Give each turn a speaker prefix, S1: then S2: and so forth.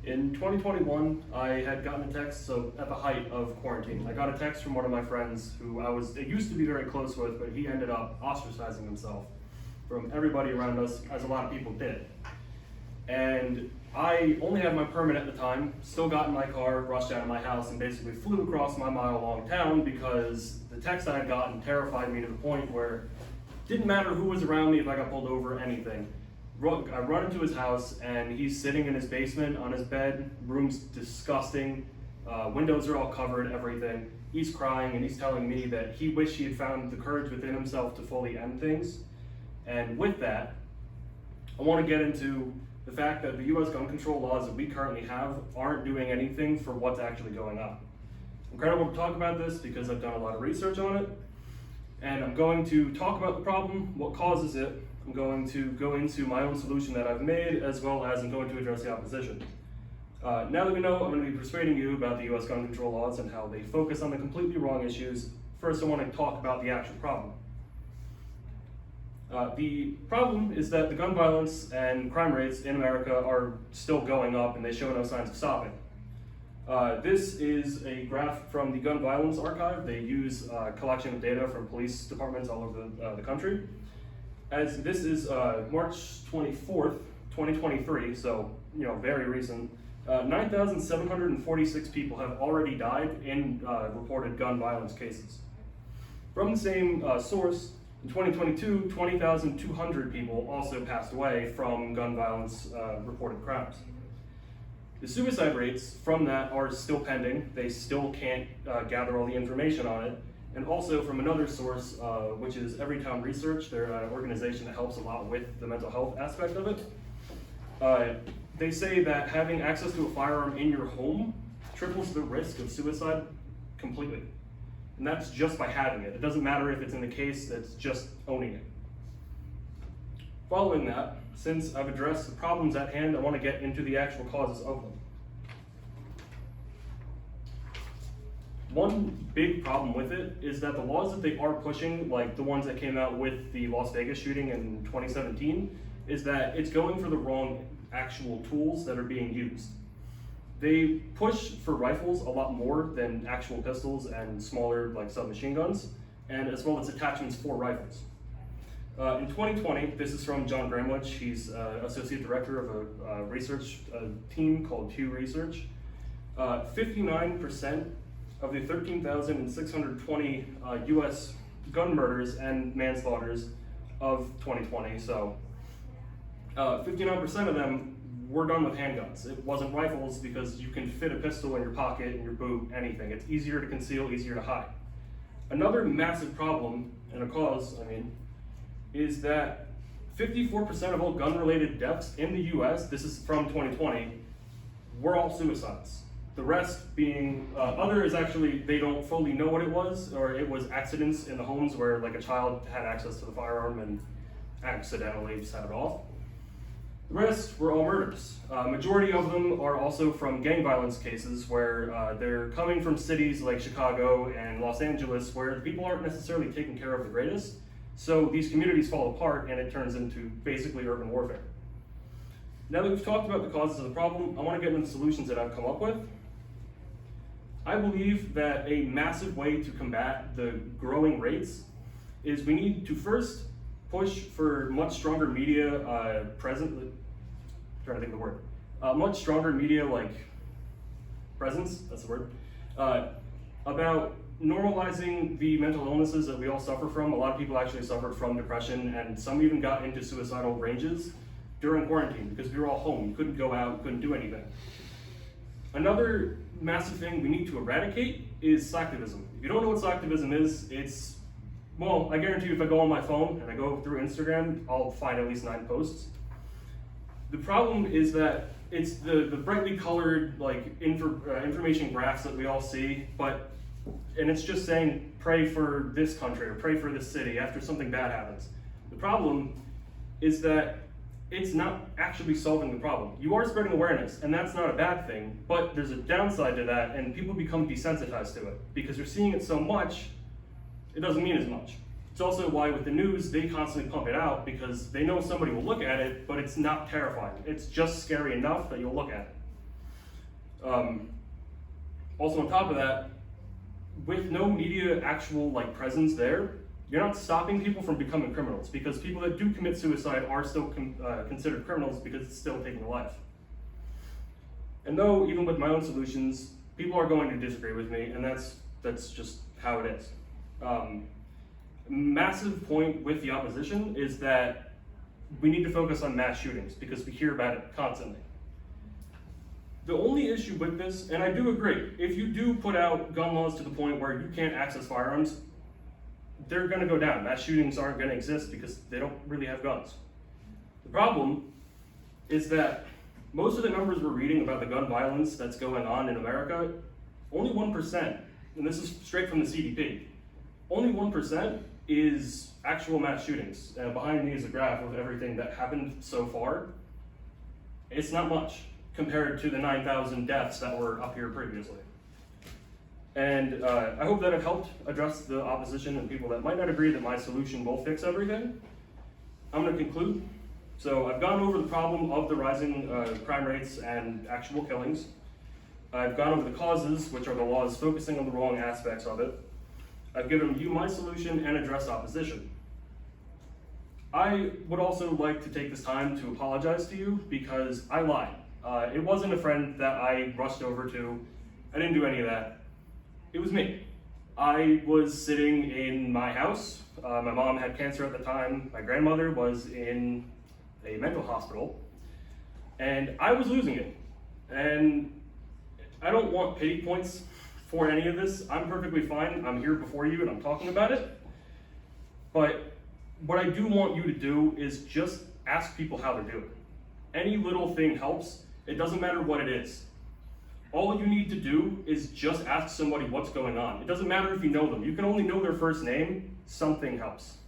S1: In 2021, I had gotten a text, so at the height of quarantine, I got a text from one of my friends who I used to be very close with, but he ended up ostracizing himself from everybody around us, as a lot of people did. And I only had my permit at the time, still got in my car, rushed out of my house, and basically flew across my mile-long town because the text I had gotten terrified me to the point where it didn't matter who was around me, if I got pulled over, anything. I run into his house and he's sitting in his basement on his bed, room's disgusting, windows are all covered, everything. He's crying and he's telling me that he wished he had found the courage within himself to fully end things. And with that, I want to get into the fact that the US gun control laws that we currently have aren't doing anything for what's actually going on. I'm incredible to talk about this because I've done a lot of research on it, and I'm going to talk about the problem, what causes it. I'm going to go into my own solution that I've made, as well as I'm going to address the opposition. Now that we know, I'm going to be persuading you about the US gun control laws and how they focus on the completely wrong issues. First, I want to talk about the actual problem. The problem is that the gun violence and crime rates in America are still going up, and they show no signs of stopping. This is a graph from the Gun Violence Archive. They use a collection of data from police departments all over the country. As this is March 24th, 2023, so very recent, 9,746 people have already died in reported gun violence cases. From the same source, in 2022, 20,200 people also passed away from gun violence reported crimes. The suicide rates from that are still pending. They still can't gather all the information on it. And also from another source, which is Everytown Research, they're an organization that helps a lot with the mental health aspect of it. They say that having access to a firearm in your home triples the risk of suicide completely. And that's just by having it. It doesn't matter if it's in the case, that's just owning it. Following that, since I've addressed the problems at hand, I want to get into the actual causes of them. One big problem with it is that the laws that they are pushing, like the ones that came out with the Las Vegas shooting in 2017, is that it's going for the wrong actual tools that are being used. They push for rifles a lot more than actual pistols and smaller like submachine guns, and as well as attachments for rifles. In 2020, this is from John Bramlage. He's associate director of a research team called Pew Research. 59% of the 13,620 US gun murders and manslaughters of 2020, so 59% of them were done with handguns. It wasn't rifles because you can fit a pistol in your pocket, in your boot, anything. It's easier to conceal, easier to hide. Another massive problem, and a cause, is that 54% of all gun-related deaths in the US, this is from 2020, were all suicides. The rest being, other is actually, they don't fully know what it was, or it was accidents in the homes where like a child had access to the firearm and accidentally set it off. The rest were all murders. Majority of them are also from gang violence cases where they're coming from cities like Chicago and Los Angeles where people aren't necessarily taken care of the greatest. So these communities fall apart and it turns into basically urban warfare. Now that we've talked about the causes of the problem, I want to get into the solutions that I've come up with. I believe that a massive way to combat the growing rates is we need to first push for much stronger media much stronger media presence, that's the word, about normalizing the mental illnesses that we all suffer from. A lot of people actually suffered from depression, and some even got into suicidal ranges during quarantine because we were all home. You couldn't go out, couldn't do anything. Another massive thing we need to eradicate is slacktivism. If you don't know what slacktivism is, well, I guarantee you if I go on my phone and I go through Instagram, I'll find at least 9 posts. The problem is that it's the brightly colored information graphs that we all see, and it's just saying pray for this country or pray for this city after something bad happens. The problem is that it's not actually solving the problem. You are spreading awareness, and that's not a bad thing, but there's a downside to that, and people become desensitized to it. Because they're seeing it so much, it doesn't mean as much. It's also why with the news, they constantly pump it out because they know somebody will look at it, but it's not terrifying. It's just scary enough that you'll look at it. Also on top of that, with no media actual presence there, you're not stopping people from becoming criminals, because people that do commit suicide are still considered criminals because it's still taking a life. And though even with my own solutions, people are going to disagree with me, and that's just how it is. Massive point with the opposition is that we need to focus on mass shootings because we hear about it constantly. The only issue with this, and I do agree, if you do put out gun laws to the point where you can't access firearms, they're going to go down. Mass shootings aren't going to exist because they don't really have guns. The problem is that most of the numbers we're reading about the gun violence that's going on in America, only 1%, and this is straight from the CDP, only 1% is actual mass shootings. Behind me is a graph of everything that happened so far. It's not much compared to the 9,000 deaths that were up here previously. And I hope that I've helped address the opposition and people that might not agree that my solution will fix everything. I'm going to conclude. So I've gone over the problem of the rising crime rates and actual killings. I've gone over the causes, which are the laws focusing on the wrong aspects of it. I've given you my solution and addressed opposition. I would also like to take this time to apologize to you because I lied. It wasn't a friend that I rushed over to. I didn't do any of that. It was me. I was sitting in my house. My mom had cancer at the time. My grandmother was in a mental hospital. And I was losing it. And I don't want pity points for any of this. I'm perfectly fine. I'm here before you and I'm talking about it. But what I do want you to do is just ask people how they're doing. Any little thing helps. It doesn't matter what it is. All you need to do is just ask somebody what's going on. It doesn't matter if you know them. You can only know their first name. Something helps.